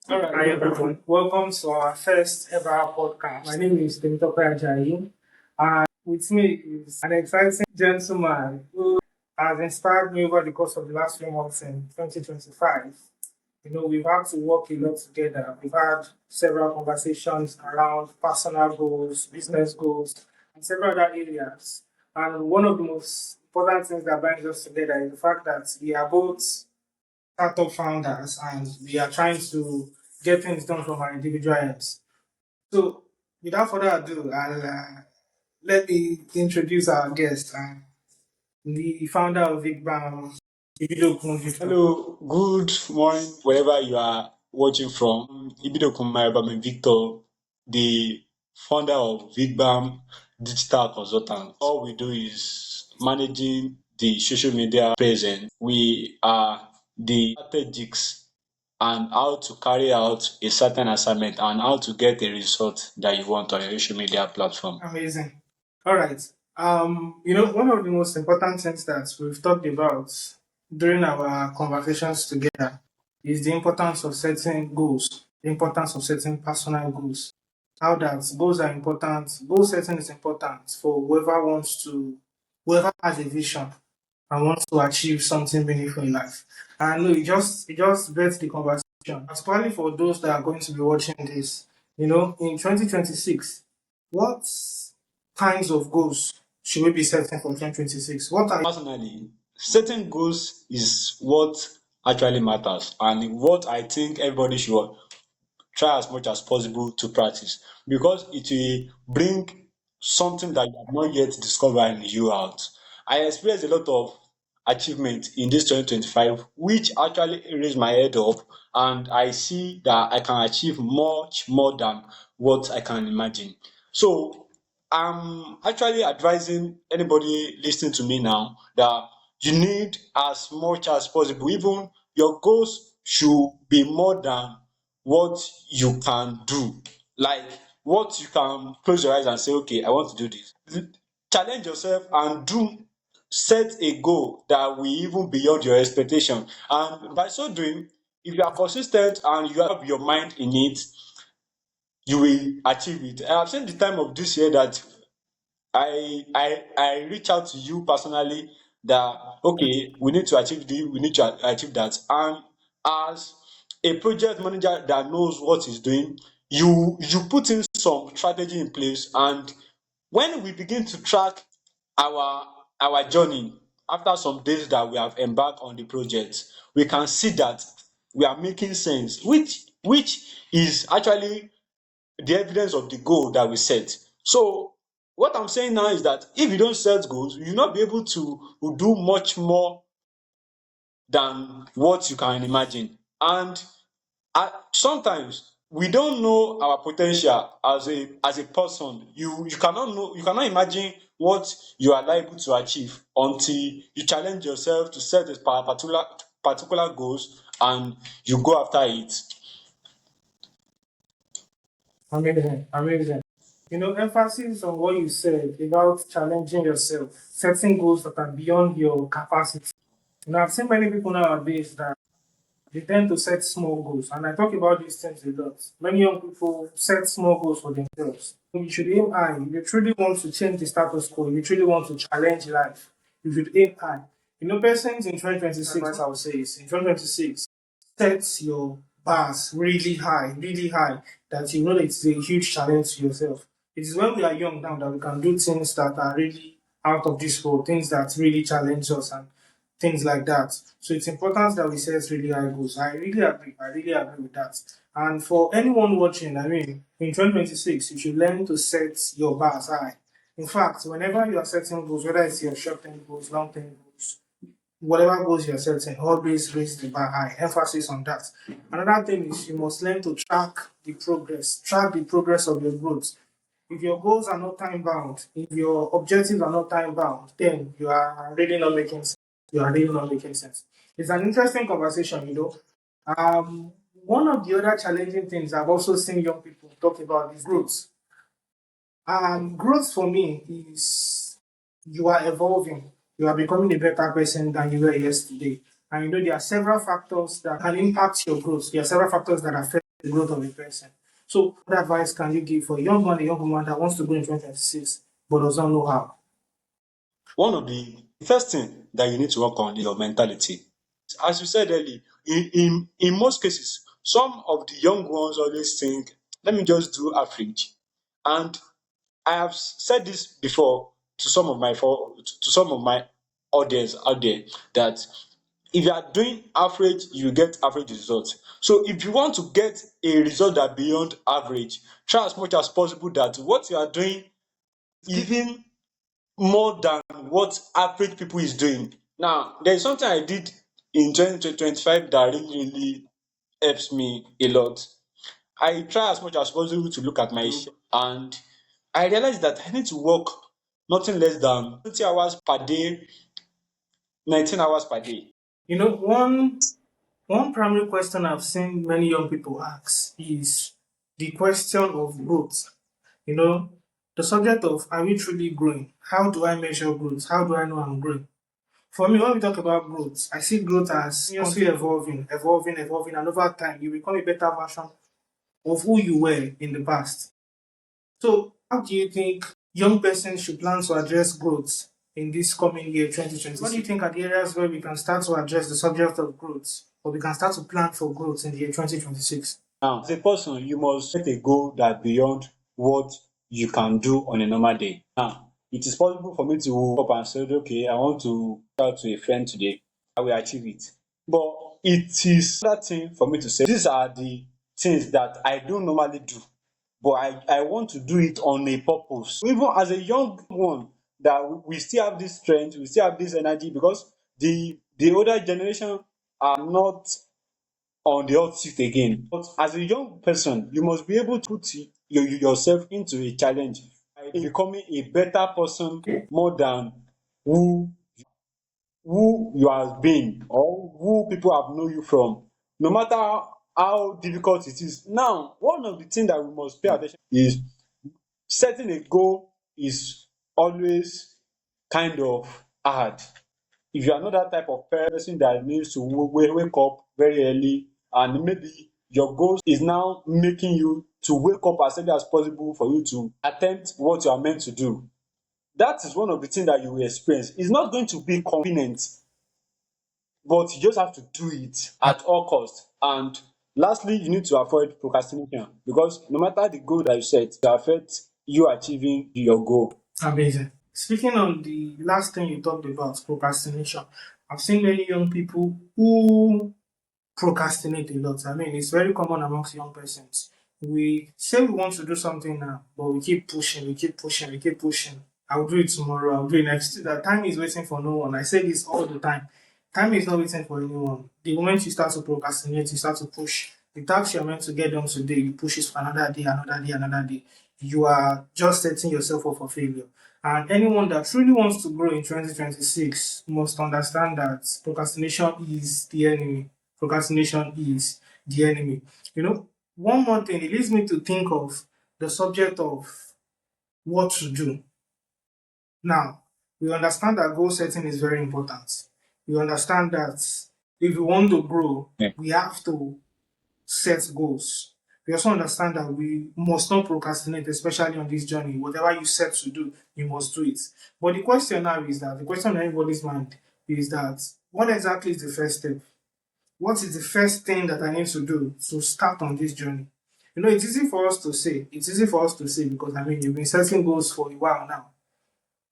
All right, hi everyone. Welcome to our first ever podcast. My name is Temitope Ajayi, and with me is an exciting gentleman who has inspired me over the course of the last few months in 2025. We've had to work a lot together. We've had several conversations around personal goals, business goals, and several other areas. And one of the most important things that binds us together is the fact that we are both startup founders and we are trying to get things done from our individual ends. So, without further ado, let me introduce our guest, the founder of VigBam, Ibido Victor. Hello, good morning, wherever you are watching from. Ibido Kumarabame Victor, the founder of Vidbam Digital Consultant. All we do is managing the social media presence. We are the strategics and how to carry out a certain assignment and how to get a result that you want on your social media platform. Amazing. All right. One of the most important things that we've talked about during our conversations together is the importance of setting goals, the importance of setting personal goals. How that goals are important, goal setting is important for whoever has a vision and wants to achieve something meaningful in life. And no, it just begs the conversation, especially for those that are going to be watching this. In 2026, what kinds of goals should we be setting for 2026? What are Personally, setting goals is what actually matters and what I think everybody should try as much as possible to practice because it will bring something that you have not yet discovered in you out. I experienced a lot of achievement in this 2025, which actually raised my head up, and I see that I can achieve much more than what I can imagine. So I'm actually advising anybody listening to me now that you need as much as possible, even your goals should be more than what you can do. Like what you can close your eyes and say, okay, I want to do this. Challenge yourself and do set a goal that will even beyond your expectation. And by so doing, if you are consistent and you have your mind in it, you will achieve it. I have seen the time of this year that I reach out to you personally that okay, we need to achieve this, we need to achieve that. And as a project manager that knows what he's doing, you put in some strategy in place, and when we begin to track our our journey after some days that we have embarked on the project, we can see that we are making sense, which is actually the evidence of the goal that we set. So what I'm saying now is that if you don't set goals, you will not be able to do much more than what you can imagine. And sometimes we don't know our potential as a person. You cannot know, you cannot imagine what you are liable to achieve until you challenge yourself to set a particular goals and you go after it. amazing? Amazing. Emphasis on what you said about challenging yourself, setting goals that are beyond your capacity. I've seen many people nowadays that they tend to set small goals, and I talk about these things a lot. Many young people set small goals for themselves. You should aim high. If you truly want to change the status quo, if you truly want to challenge life, you should aim high. Persons in 2026, I would say, is in 2026, set your bars really high, that you know that it's a huge challenge to yourself. It is when we are young now that we can do things that are really out of this world, things that really challenge us and things like that. So it's important that we set really high goals. I really agree. I really agree with that. And for anyone watching, in 2026, you should learn to set your bars high. In fact, whenever you are setting goals, whether it's your short-term goals, long-term goals, whatever goals you're setting, always raise the bar high. Emphasis on that. Another thing is you must learn to track the progress of your growth. If your goals are not time bound, if your objectives are not time bound, then you are really not making sense. You are really not making sense. It's an interesting conversation. One of the other challenging things I've also seen young people talk about is growth. Growth for me is you are evolving. You are becoming a better person than you were yesterday. And there are several factors that can impact your growth. There are several factors that affect the growth of a person. So, what advice can you give for a young man, a young woman that wants to go in 2026 but does not know how? One of the first thing that you need to work on is your mentality. As you said earlier, in most cases, some of the young ones always think, let me just do average. And I have said this before to some of my audience out there that if you are doing average, you get average results. So if you want to get a result that beyond average, try as much as possible that what you are doing is giving more than what average people is doing. Now, there is something I did in 2025 that really helps me a lot. I try as much as possible to look at my schedule, and I realized that I need to work nothing less than 20 hours per day, 19 hours per day. You know, one primary question I've seen many young people ask is the question of growth. You know, the subject of are we truly growing? How do I measure growth? How do I know I'm growing? For me, when we talk about growth, I see growth as continuously evolving, evolving, evolving, and over time you become a better version of who you were in the past. So, how do you think young persons should plan to address growth in this coming year, 2026? What do you think are the areas where we can start to address the subject of growth, or we can start to plan for growth in the year 2026? Now, as a person, you must set a goal that beyond what you can do on a normal day. Now, it is possible for me to wake up and say, okay, I want to reach out to a friend today. I will achieve it. But it is another thing for me to say, these are the things that I don't normally do, but I want to do it on a purpose. Even as a young one, that we still have this strength, we still have this energy because the older generation are not on the hot seat again. But as a young person, you must be able to put yourself into a challenge by becoming a better person more than who you have been or who people have known you from, no matter how difficult it is. Now, one of the things that we must pay attention is setting a goal is always kind of hard. If you are not that type of person that needs to wake up very early, and maybe your goal is now making you to wake up as early as possible for you to attempt what you are meant to do, that is one of the things that you will experience. It's not going to be convenient, but you just have to do it at all costs. And lastly, you need to avoid procrastination because no matter the goal that you set, it will affect you achieving your goal. Amazing. Speaking on the last thing you talked about, procrastination, I've seen many young people who procrastinate a lot. I mean, it's very common amongst young persons. We say we want to do something now, but we keep pushing, we keep pushing, we keep pushing. I'll do it tomorrow, I'll do it next. The time is waiting for no one. I say this all the time. Time is not waiting for anyone. The moment you start to procrastinate, you start to push. The task you're meant to get done today, you push it for another day, another day, another day. You are just setting yourself up for failure. And anyone that truly wants to grow in 2026 must understand that procrastination is the enemy. Procrastination is the enemy. You know, one more thing, it leads me to think of the subject of what to do. Now, we understand that goal setting is very important. We understand that if we want to grow, Yeah. we have to set goals. We also understand that we must not procrastinate, especially on this journey. Whatever you set to do, you must do it. But the question now is that the question on everybody's mind is that what exactly is the first step? What is the first thing that I need to do to start on this journey? You know, it's easy for us to say. It's easy for us to say because I mean, you've been setting goals for a while now.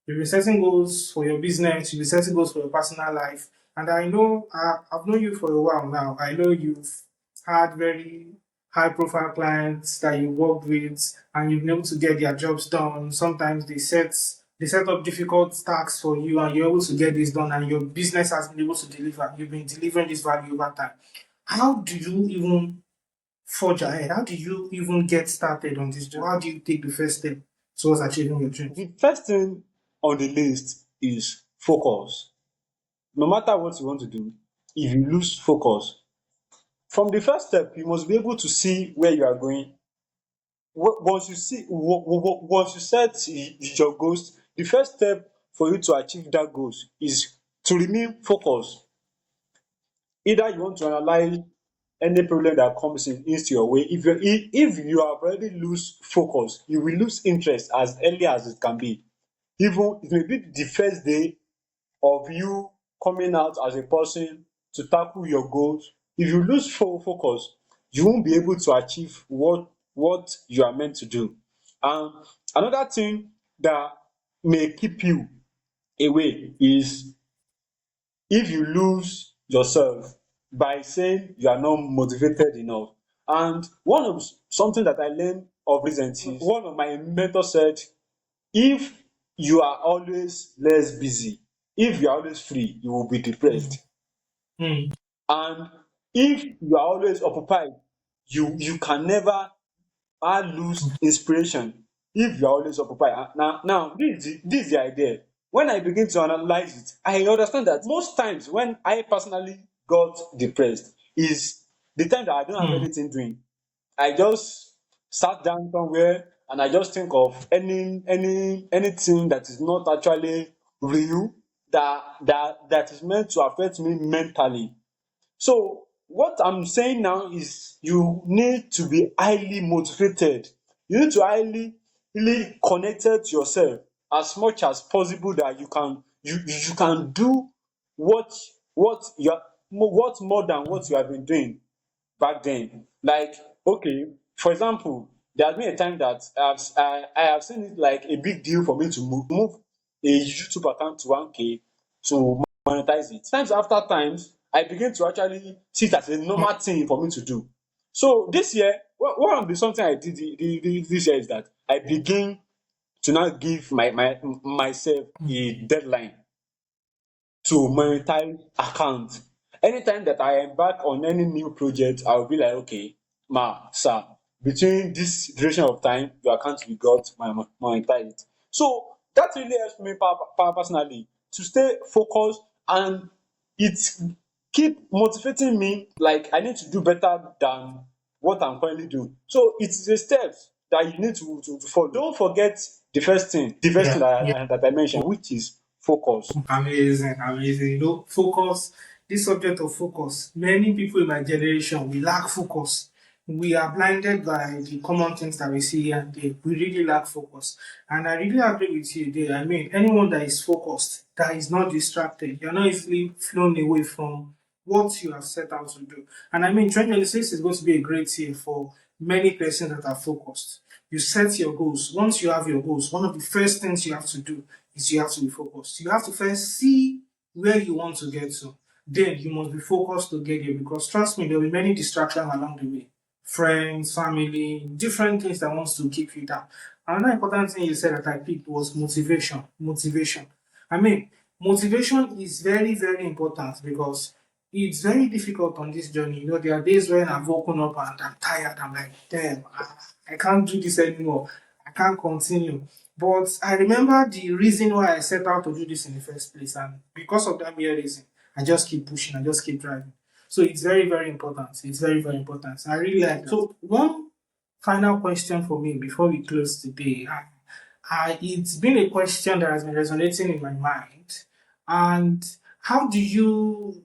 You've been setting goals for your business, you've been setting goals for your personal life. And I know I've known you for a while now. I know you've had very high profile clients that you worked with and you've been able to get their jobs done. Sometimes they set up difficult tasks for you and you're able to get this done and your business has been able to deliver. You've been delivering this value over time. How do you even forge ahead? How do you even get started on this job? How do you take the first step towards achieving your dreams? The first thing on the list is focus. No matter what you want to do, if you lose focus, from the first step, you must be able to see where you are going. Once you see, once you set your goals, the first step for you to achieve that goals is to remain focused. Either you want to analyze any problem that comes into your way, if you have already lose focus, you will lose interest as early as it can be. Even it may be the first day of you coming out as a person to tackle your goals. If you lose focus, you won't be able to achieve what you are meant to do. And another thing that may keep you away is if you lose yourself by saying you are not motivated enough. And one of something that I learned of recent is one of my mentors said, if you are always less busy, if you are always free, you will be Mm, depressed. mm, And if you are always occupied, you can never lose inspiration if you are always occupied. Now this is the idea. When I begin to analyze it, I understand that most times when I personally got depressed is the time that I don't have mm, anything doing. I just sat down somewhere and I just think of anything that is not actually real, that is meant to affect me mentally. So what I'm saying now is you need to be highly motivated. You need to highly really connected to yourself as much as possible, that you can do what what more than what you have been doing back then. Like, okay, for example, there has been a time that I have seen it like a big deal for me to move a YouTube account to 1K to monetize it. Times after times, I begin to actually see it as a mm, normal thing for me to do. So this year, one of the something I did this year is that I begin to now give myself a deadline to monetize account. Anytime that I embark on any new project, I will be like, okay, sir, between this duration of time, your account will got monetized. So that really helps me personally to stay focused, and it keep motivating me like I need to do better than what I'm currently doing. So it is a steps that you need to follow. Don't forget the first thing yeah, that yeah. that I mentioned, which is focus. Amazing, amazing. Focus, this subject of focus, many people in my generation, we lack focus. We are blinded by the common things that we see here and there. We really lack focus. And I really agree with you there. I mean, anyone that is focused, that is not distracted, you're not easily flown away from what you have set out to do. And I mean, 2026 is going to be a great year for many persons that are focused. You set your goals. Once you have your goals, one of the first things you have to do is you have to be focused. You have to first see where you want to get to. Then you must be focused to get there, because trust me, there will be many distractions along the way. Friends, family, different things that wants to keep you down. Another important thing you said that I picked was motivation. Motivation. I mean, motivation is very, very important, because it's very difficult on this journey. There are days when I've woken up and I'm tired. I'm like, damn, I can't do this anymore. I can't continue. But I remember the reason why I set out to do this in the first place. And because of that mere reason, I just keep pushing, I just keep driving. So it's very, very important. It's very, very important. I really like that. So one final question for me before we close today. It's been a question that has been resonating in my mind. And how do you,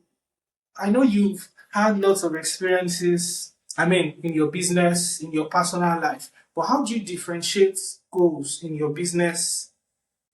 I know you've had lots of experiences, I mean, in your business, in your personal life, but how do you differentiate goals in your business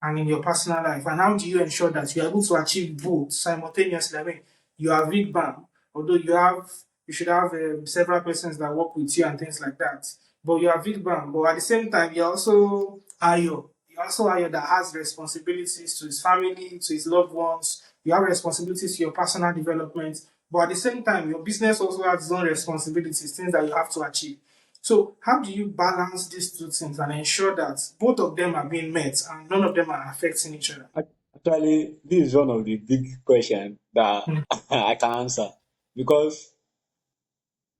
and in your personal life? And how do you ensure that you're able to achieve both simultaneously? I mean, you are big bang, although you should have several persons that work with you and things like that. But you are big bang, but at the same time, you're also Ayo. You're also Ayo that has responsibilities to his family, to his loved ones. You have responsibilities to your personal development. But at the same time, your business also has its own responsibilities, things that you have to achieve. So, how do you balance these two things and ensure that both of them are being met and none of them are affecting each other? Actually, this is one of the big questions that Mm. I can answer, because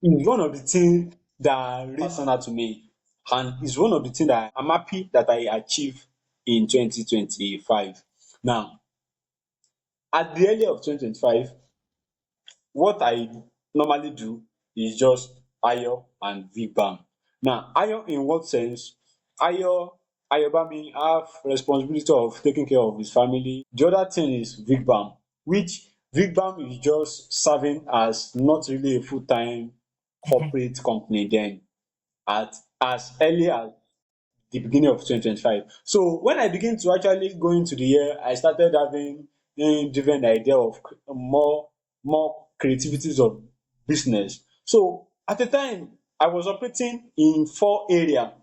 it's one of the things that are really personal to me, and it's one of the things that I'm happy that I achieved in 2025. Now, at the early of 2025, what I normally do is just Ayo and VBAM. Now, Ayo in what sense? Ayo Ayobami have responsibility of taking care of his family. The other thing is VBAM, which VBAM is just serving as not really a full time. corporate company then at as early as the beginning of 2025. So when I begin to actually go into the year, I started having different idea of more creativities of business. So at the time, I was operating in 4 area,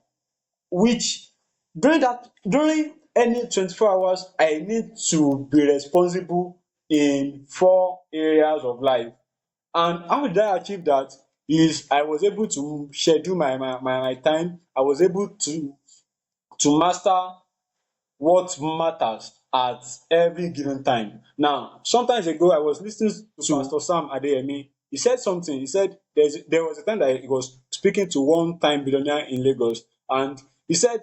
which during any 24 hours, I need to be responsible in 4 areas of life. And how did I achieve that? Is I was able to schedule my time. I was able to master what matters at every given time. Now, sometimes ago, I was listening to Pastor Sam Adeyemi. He said something. He said there was a time that he was speaking to one time billionaire in Lagos, and he said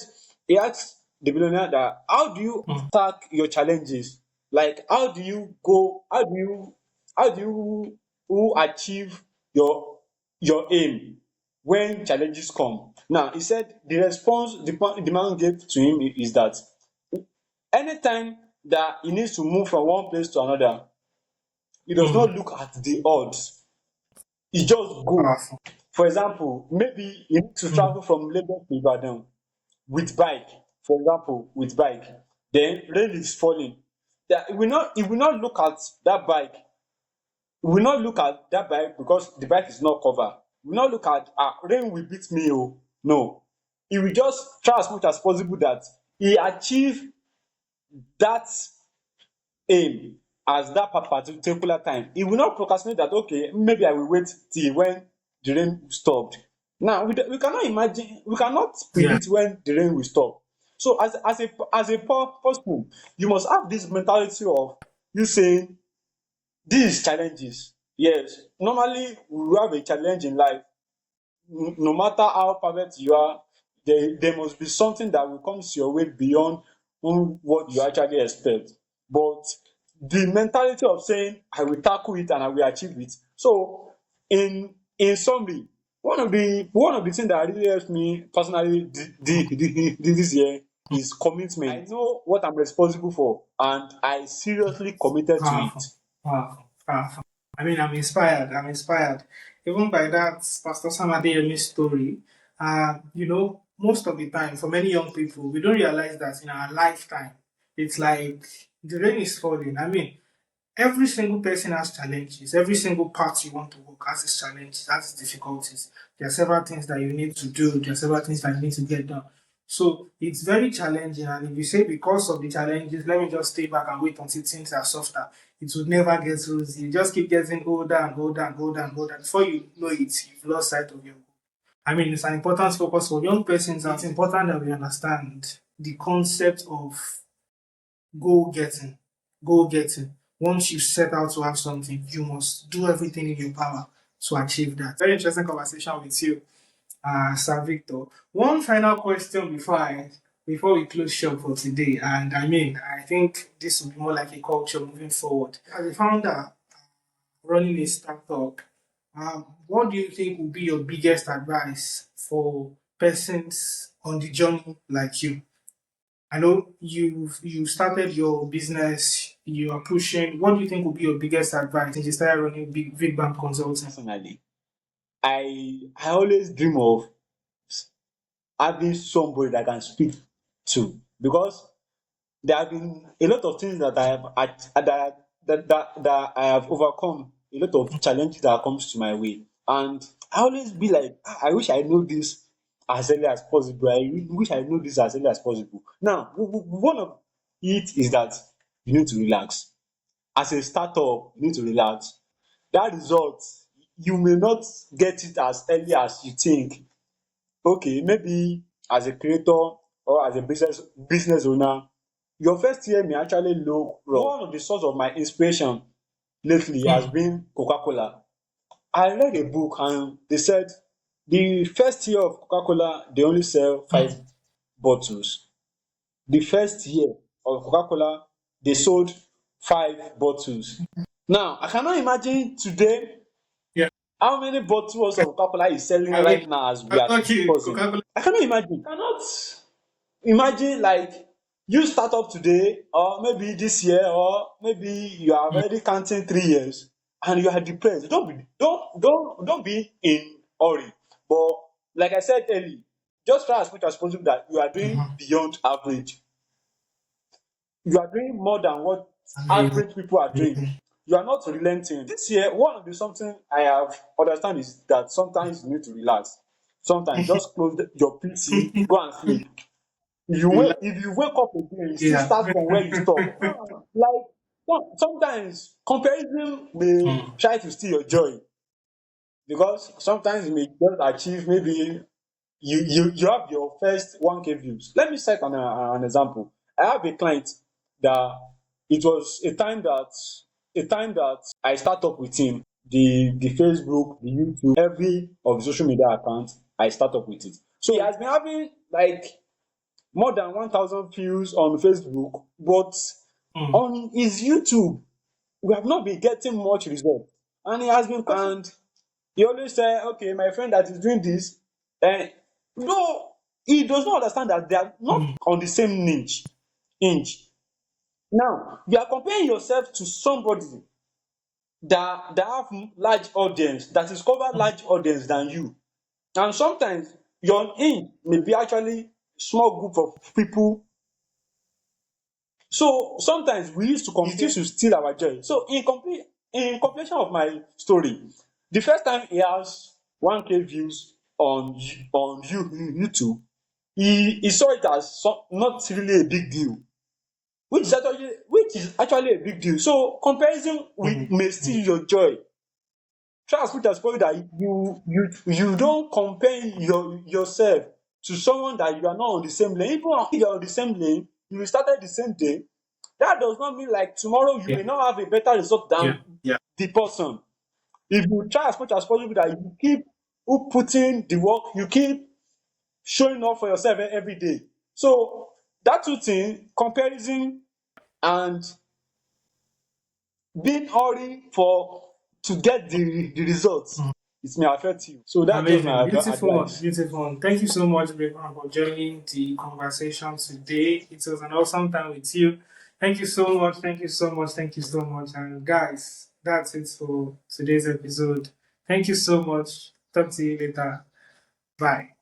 he asked the billionaire that how do you Mm. attack your challenges? Like how do you go? How do you achieve your aim when challenges come? Now, he said the response the man gave to him is that anytime that he needs to move from one place to another, he does not Mm. look at the odds. He just go. Powerful. For example, maybe he need to Mm. travel from Lagos to Ibadan with bike, for example, with bike. Then rain is falling. That he will not look at that bike. He will not look at that bike because the bike is not covered. He will not look at rain will beat me oh. No. He will just try as much as possible that he achieve that aim as that particular time. He will not procrastinate that okay, maybe I will wait till when the rain stopped. Now we cannot imagine, we cannot Yeah. predict when the rain will stop. So as a person, you must have this mentality of you saying these challenges. Yes, normally we will have a challenge in life. No matter how perfect you are, there must be something that will come to your way beyond what you actually expect. But the mentality of saying I will tackle it and I will achieve it. So in summary, one of the things that really helps me personally this year is commitment. I know what I'm responsible for and I seriously committed to it. Powerful. Powerful. Powerful. I mean, I'm inspired. I'm inspired. Even by that Pastor Sam Adeyemi's story, most of the time, for many young people, we don't realize that in our lifetime, it's like the rain is falling. I mean, every single person has challenges. Every single part you want to work has its challenges, has its difficulties. There are several things that you need to do. There are several things that you need to get done. So it's very challenging. And if you say because of the challenges, let me just stay back and wait until things are softer, it would never get rosy. You just keep getting older and older and older and older. Before you know it, you've lost sight of your goal. I mean, it's an important focus for young persons. It's important that we understand the concept of goal getting. Goal getting. Once you set out to have something, you must do everything in your power to achieve that. Very interesting conversation with you, Sir Victor. One final question before we close shop for today, and I mean, I think this will be more like a culture moving forward. As a founder running a startup, what do you think will be your biggest advice for persons on the journey like you? I know you started your business, you are pushing. What do you think will be your biggest advice since you started running big bank consulting? Personally, I always dream of having somebody that I can speak to because there have been a lot of things that I have that I have overcome, a lot of challenges that comes to my way, and I always be like, I wish I know this as early as possible. I wish I know this as early as possible. Now, one of it is that you need to relax. As a startup, you need to relax. That result, you may not get it as early as you think. Okay, maybe as a creator or as a business owner, your first year may actually look rough. One of the source of my inspiration lately has Hmm. been Coca-Cola. I read a book and they said the first year of Coca-Cola they only sell Hmm. 5 bottles. The first year of Coca-Cola they sold 5 bottles. Now I cannot imagine today Yeah. how many bottles of Coca-Cola is selling I mean, right now as we I'm are lucky. discussing. Coca-Cola. I cannot imagine. I cannot imagine like you start up today or maybe this year or maybe you are Hmm. already counting 3 years and you are depressed. Don't be in hurry. But like I said earlier, just try as much as possible that you are doing Mhm. beyond average. You are doing more than what Amazing. average people are doing. Amazing. You are not relenting. This year, one of the something I have understand is that sometimes you need to relax. Sometimes just close your PC, go and sleep. If you wake up again, you still Yeah. start from where you stop. Like sometimes comparison may Mm. try to steal your joy, because sometimes you may just achieve, maybe you have your first 1K views. Let me set an example. I have a client that it was a time that I start up with him, the Facebook, the YouTube, every of the social media accounts, I start up with it. So he has been having like more than 1,000 views on Facebook, but Mm. on his YouTube, we have not been getting much result. And he has been, and he always say, okay, my friend that is doing this, and no, he does not understand that they are not Mm. on the same inch. Now, you are comparing yourself to somebody that have large audience, that is cover Mm. large audience than you. And sometimes your inch may be actually small group of people. So sometimes we used to You compete, see? used to steal our joy. So in completion of my story, the first time he has 1K views on YouTube, he saw it as not really a big deal, which is actually a big deal. So comparison Mm. may steal your joy. Try as much as possible that you don't compare yourself to someone that you are not on the same lane. Even if you are on the same lane, you started the same day, that does not mean like tomorrow you Yeah. may not have a better result Yeah. than Yeah. the person. If you try as much as possible that you keep putting the work, you keep showing up for yourself every day. So that two things, comparison and being hurry for to get the results, Mm. it may affect you. So that's just Amazing. my Beautiful one. advice. Beautiful one. Thank you so much, Beckham, for joining the conversation today. It was an awesome time with you. Thank you so much. Thank you so much. Thank you so much. And guys, that's it for today's episode. Thank you so much. Talk to you later. Bye.